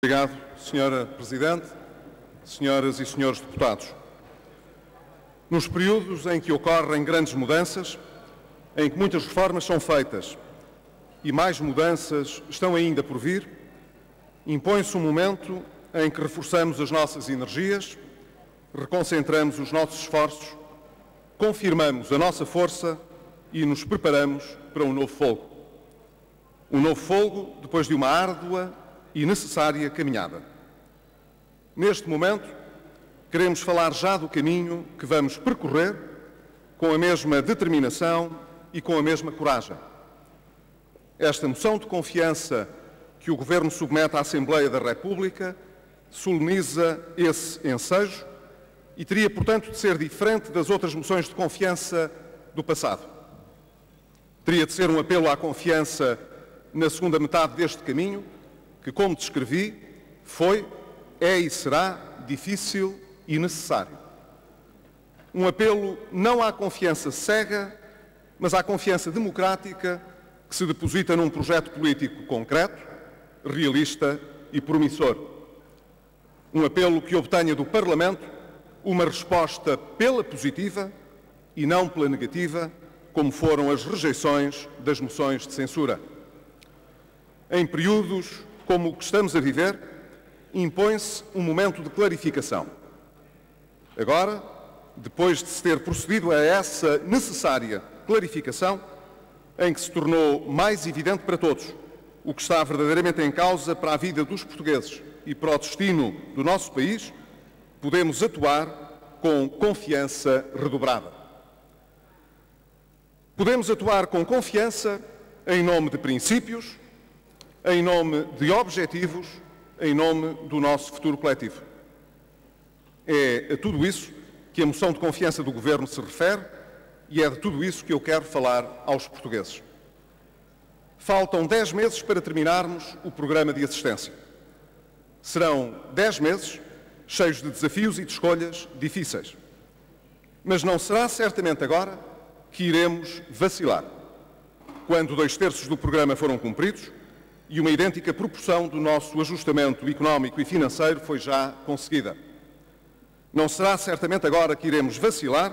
Obrigado, Sra. Presidente, senhoras e senhores deputados. Nos períodos em que ocorrem grandes mudanças, em que muitas reformas são feitas e mais mudanças estão ainda por vir, impõe-se um momento em que reforçamos as nossas energias, reconcentramos os nossos esforços, confirmamos a nossa força e nos preparamos para um novo fôlego. Um novo fôlego depois de uma árdua e necessária caminhada. Neste momento, queremos falar já do caminho que vamos percorrer com a mesma determinação e com a mesma coragem. Esta moção de confiança que o Governo submete à Assembleia da República soleniza esse ensejo e teria, portanto, de ser diferente das outras moções de confiança do passado. Teria de ser um apelo à confiança na segunda metade deste caminho, que, como descrevi, foi, é e será difícil e necessário. Um apelo não à confiança cega, mas à confiança democrática que se deposita num projeto político concreto, realista e promissor. Um apelo que obtenha do Parlamento uma resposta pela positiva e não pela negativa, como foram as rejeições das moções de censura. Em períodos como o que estamos a viver, impõe-se um momento de clarificação. Agora, depois de se ter procedido a essa necessária clarificação, em que se tornou mais evidente para todos o que está verdadeiramente em causa para a vida dos portugueses e para o destino do nosso país, podemos atuar com confiança redobrada. Podemos atuar com confiança em nome de princípios, em nome de objetivos, em nome do nosso futuro coletivo. É a tudo isso que a moção de confiança do Governo se refere e é de tudo isso que eu quero falar aos portugueses. Faltam 10 meses para terminarmos o programa de assistência. Serão 10 meses cheios de desafios e de escolhas difíceis. Mas não será certamente agora que iremos vacilar, quando 2/3 do programa foram cumpridos e uma idêntica proporção do nosso ajustamento económico e financeiro foi já conseguida. Não será certamente agora que iremos vacilar,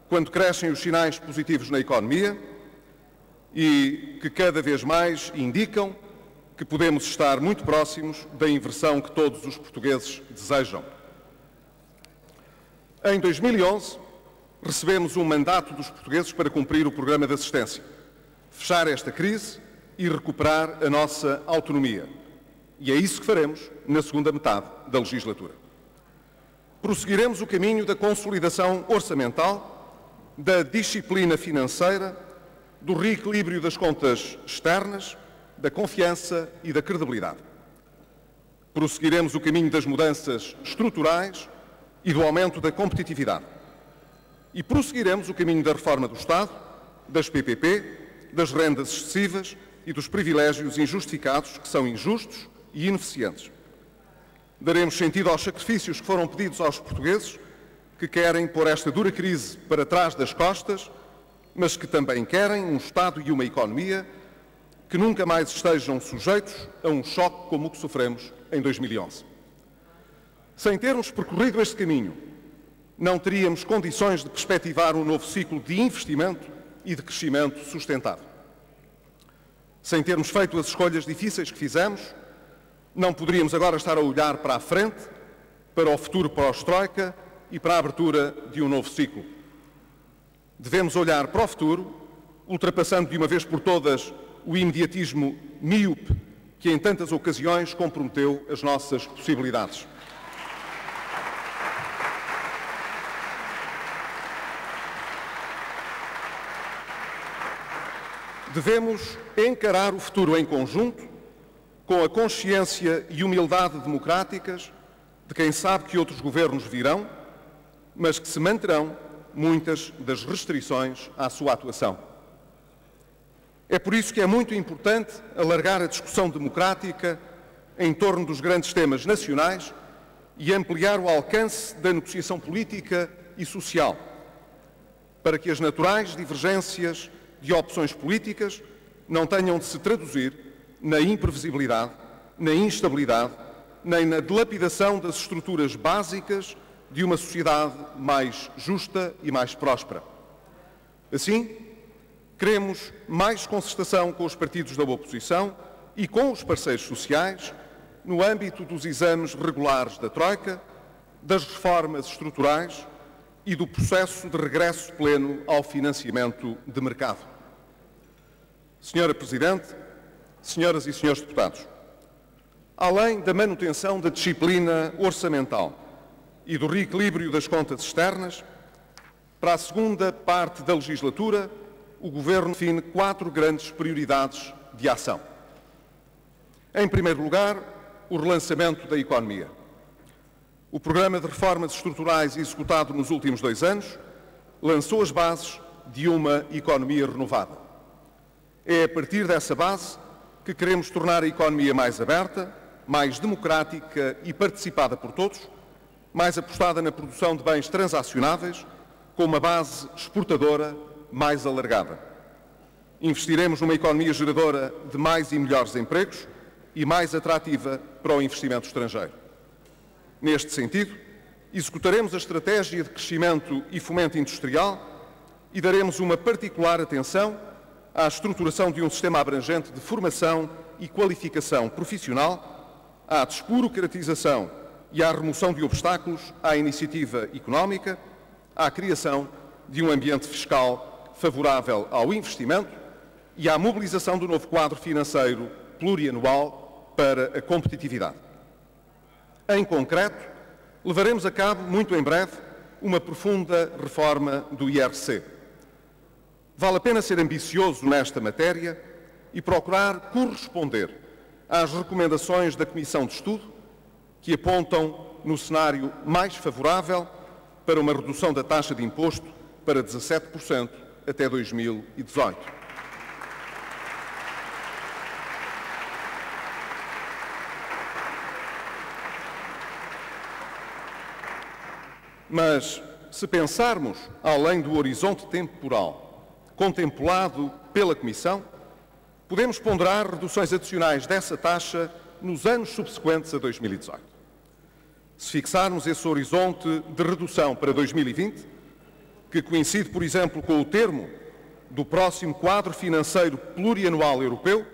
quando crescem os sinais positivos na economia e que cada vez mais indicam que podemos estar muito próximos da inversão que todos os portugueses desejam. Em 2011, recebemos um mandato dos portugueses para cumprir o programa de assistência, fechar esta crise e recuperar a nossa autonomia. E é isso que faremos na segunda metade da legislatura. Prosseguiremos o caminho da consolidação orçamental, da disciplina financeira, do reequilíbrio das contas externas, da confiança e da credibilidade. Prosseguiremos o caminho das mudanças estruturais e do aumento da competitividade. E prosseguiremos o caminho da reforma do Estado, das PPP, das rendas excessivas e dos privilégios injustificados, que são injustos e ineficientes. Daremos sentido aos sacrifícios que foram pedidos aos portugueses, que querem pôr esta dura crise para trás das costas, mas que também querem um Estado e uma economia que nunca mais estejam sujeitos a um choque como o que sofremos em 2011. Sem termos percorrido este caminho, não teríamos condições de perspectivar um novo ciclo de investimento e de crescimento sustentado. Sem termos feito as escolhas difíceis que fizemos, não poderíamos agora estar a olhar para a frente, para o futuro pós-Troika e para a abertura de um novo ciclo. Devemos olhar para o futuro, ultrapassando de uma vez por todas o imediatismo míope que em tantas ocasiões comprometeu as nossas possibilidades. Devemos encarar o futuro em conjunto, com a consciência e humildade democráticas de quem sabe que outros governos virão, mas que se manterão muitas das restrições à sua atuação. É por isso que é muito importante alargar a discussão democrática em torno dos grandes temas nacionais e ampliar o alcance da negociação política e social, para que as naturais divergências de opções políticas não tenham de se traduzir na imprevisibilidade, na instabilidade nem na dilapidação das estruturas básicas de uma sociedade mais justa e mais próspera. Assim, queremos mais concertação com os partidos da oposição e com os parceiros sociais no âmbito dos exames regulares da Troika, das reformas estruturais e do processo de regresso pleno ao financiamento de mercado. Senhora Presidente, senhoras e senhores deputados, além da manutenção da disciplina orçamental e do reequilíbrio das contas externas, para a segunda parte da legislatura, o Governo define 4 grandes prioridades de ação. Em primeiro lugar, o relançamento da economia. O programa de reformas estruturais executado nos últimos 2 anos lançou as bases de uma economia renovada. É a partir dessa base que queremos tornar a economia mais aberta, mais democrática e participada por todos, mais apostada na produção de bens transacionáveis, com uma base exportadora mais alargada. Investiremos numa economia geradora de mais e melhores empregos e mais atrativa para o investimento estrangeiro. Neste sentido, executaremos a estratégia de crescimento e fomento industrial e daremos uma particular atenção à estruturação de um sistema abrangente de formação e qualificação profissional, à desburocratização e à remoção de obstáculos à iniciativa económica, à criação de um ambiente fiscal favorável ao investimento e à mobilização do novo quadro financeiro plurianual para a competitividade. Em concreto, levaremos a cabo, muito em breve, uma profunda reforma do IRC. Vale a pena ser ambicioso nesta matéria e procurar corresponder às recomendações da Comissão de Estudo, que apontam no cenário mais favorável para uma redução da taxa de imposto para 17% até 2018. Mas, se pensarmos além do horizonte temporal contemplado pela Comissão, podemos ponderar reduções adicionais dessa taxa nos anos subsequentes a 2018. Se fixarmos esse horizonte de redução para 2020, que coincide, por exemplo, com o termo do próximo quadro financeiro plurianual europeu,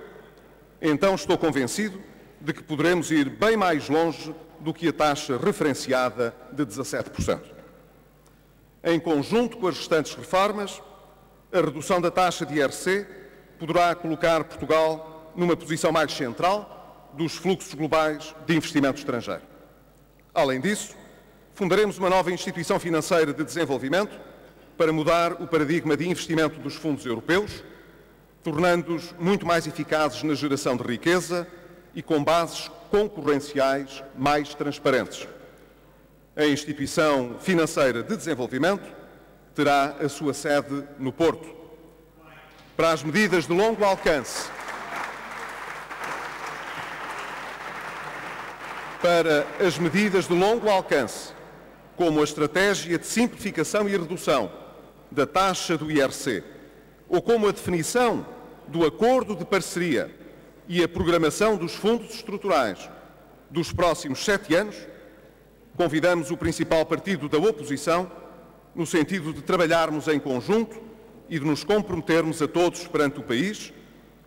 então estou convencido de que poderemos ir bem mais longe do que a taxa referenciada de 17%. Em conjunto com as restantes reformas, a redução da taxa de IRC poderá colocar Portugal numa posição mais central dos fluxos globais de investimento estrangeiro. Além disso, fundaremos uma nova instituição financeira de desenvolvimento para mudar o paradigma de investimento dos fundos europeus, tornando-os muito mais eficazes na geração de riqueza e com bases concorrenciais mais transparentes. A instituição financeira de desenvolvimento terá a sua sede no Porto. Para as medidas de longo alcance, como a estratégia de simplificação e redução da taxa do IRC, ou como a definição do acordo de parceria e a programação dos fundos estruturais dos próximos 7 anos, convidamos o principal partido da oposição no sentido de trabalharmos em conjunto e de nos comprometermos a todos perante o país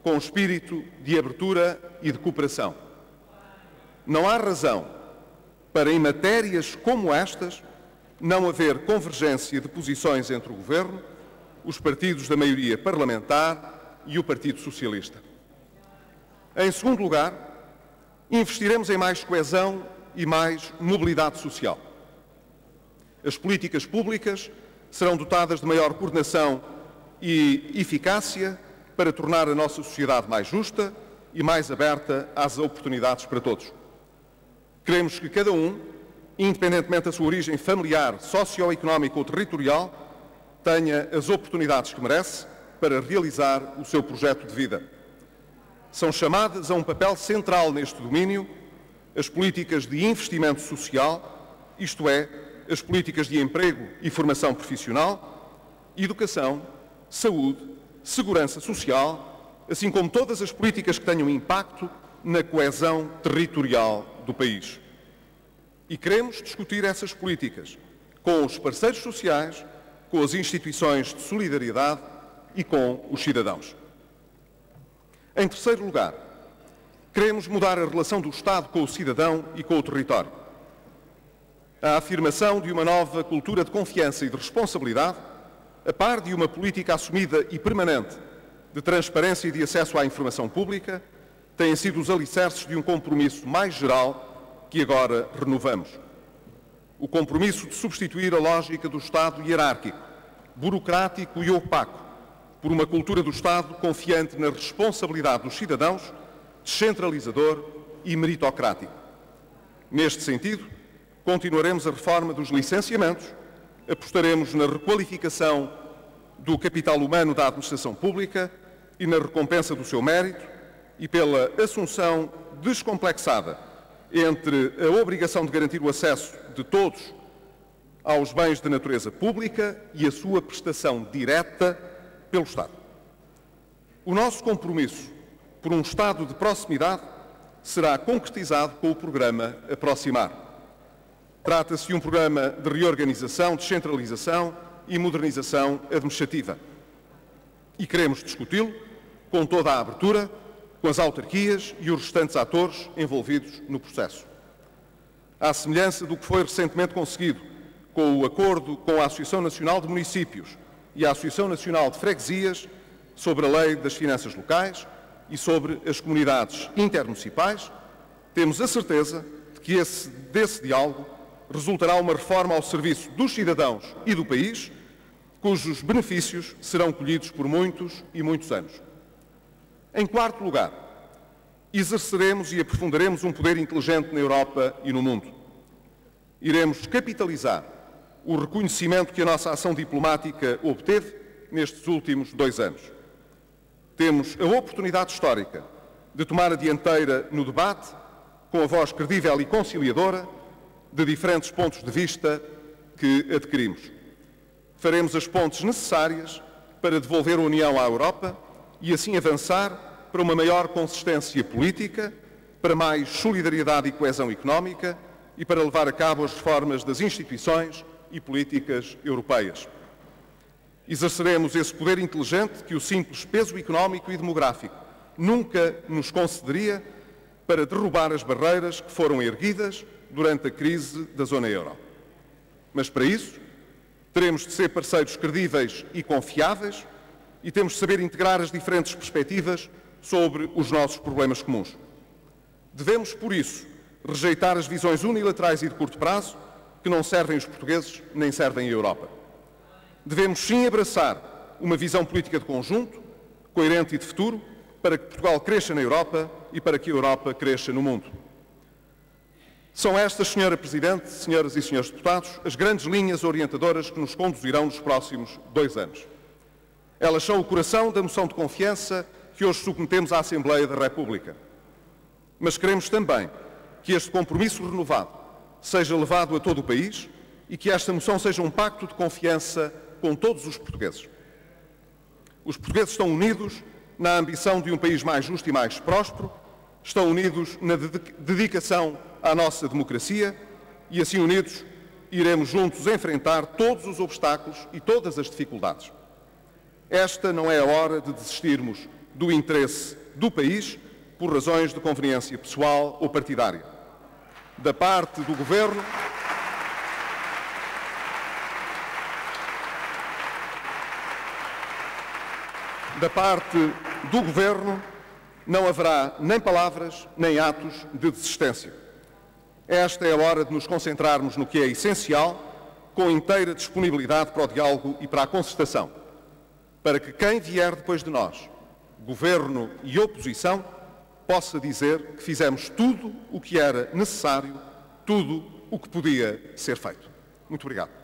com espírito de abertura e de cooperação. Não há razão para, em matérias como estas, não haver convergência de posições entre o Governo, os partidos da maioria parlamentar e o Partido Socialista. Em segundo lugar, investiremos em mais coesão e mais mobilidade social. As políticas públicas serão dotadas de maior coordenação e eficácia para tornar a nossa sociedade mais justa e mais aberta às oportunidades para todos. Queremos que cada um, independentemente da sua origem familiar, socioeconómica ou territorial, tenha as oportunidades que merece para realizar o seu projeto de vida. São chamadas a um papel central neste domínio as políticas de investimento social, isto é, as políticas de emprego e formação profissional, educação, saúde, segurança social, assim como todas as políticas que tenham impacto na coesão territorial do país. E queremos discutir essas políticas com os parceiros sociais, com as instituições de solidariedade e com os cidadãos. Em terceiro lugar, queremos mudar a relação do Estado com o cidadão e com o território. A afirmação de uma nova cultura de confiança e de responsabilidade, a par de uma política assumida e permanente de transparência e de acesso à informação pública, têm sido os alicerces de um compromisso mais geral que agora renovamos. O compromisso de substituir a lógica do Estado hierárquico, burocrático e opaco, por uma cultura do Estado confiante na responsabilidade dos cidadãos, descentralizador e meritocrático. Neste sentido, continuaremos a reforma dos licenciamentos, apostaremos na requalificação do capital humano da administração pública e na recompensa do seu mérito e pela assunção descomplexada entre a obrigação de garantir o acesso de todos aos bens de natureza pública e a sua prestação direta pelo Estado. O nosso compromisso por um Estado de proximidade será concretizado com o programa Aproximar. Trata-se de um programa de reorganização, descentralização e modernização administrativa. E queremos discuti-lo com toda a abertura, com as autarquias e os restantes atores envolvidos no processo. À semelhança do que foi recentemente conseguido com o acordo com a Associação Nacional de Municípios e a Associação Nacional de Freguesias sobre a Lei das Finanças Locais e sobre as comunidades intermunicipais, temos a certeza de que desse diálogo resultará uma reforma ao serviço dos cidadãos e do país, cujos benefícios serão colhidos por muitos e muitos anos. Em quarto lugar, exerceremos e aprofundaremos um poder inteligente na Europa e no mundo. Iremos capitalizar o reconhecimento que a nossa ação diplomática obteve nestes últimos 2 anos. Temos a oportunidade histórica de tomar a dianteira no debate, com a voz credível e conciliadora, de diferentes pontos de vista que adquirimos. Faremos as pontes necessárias para devolver a União à Europa e assim avançar para uma maior consistência política, para mais solidariedade e coesão económica e para levar a cabo as reformas das instituições e políticas europeias. Exerceremos esse poder inteligente que o simples peso económico e demográfico nunca nos concederia para derrubar as barreiras que foram erguidas durante a crise da zona euro. Mas para isso, teremos de ser parceiros credíveis e confiáveis e temos de saber integrar as diferentes perspectivas sobre os nossos problemas comuns. Devemos, por isso, rejeitar as visões unilaterais e de curto prazo que não servem os portugueses nem servem a Europa. Devemos sim abraçar uma visão política de conjunto, coerente e de futuro, para que Portugal cresça na Europa e para que a Europa cresça no mundo. São estas, Sra. Presidente, senhoras e senhores deputados, as grandes linhas orientadoras que nos conduzirão nos próximos 2 anos. Elas são o coração da moção de confiança que hoje submetemos à Assembleia da República. Mas queremos também que este compromisso renovado seja levado a todo o país e que esta moção seja um pacto de confiança com todos os portugueses. Os portugueses estão unidos na ambição de um país mais justo e mais próspero, estão unidos na dedicação à nossa democracia e, assim unidos, iremos juntos enfrentar todos os obstáculos e todas as dificuldades. Esta não é a hora de desistirmos do interesse do país por razões de conveniência pessoal ou partidária. Da parte do Governo, não haverá nem palavras nem atos de desistência. Esta é a hora de nos concentrarmos no que é essencial, com inteira disponibilidade para o diálogo e para a concertação, para que quem vier depois de nós, Governo e oposição, possa dizer que fizemos tudo o que era necessário, tudo o que podia ser feito. Muito obrigado.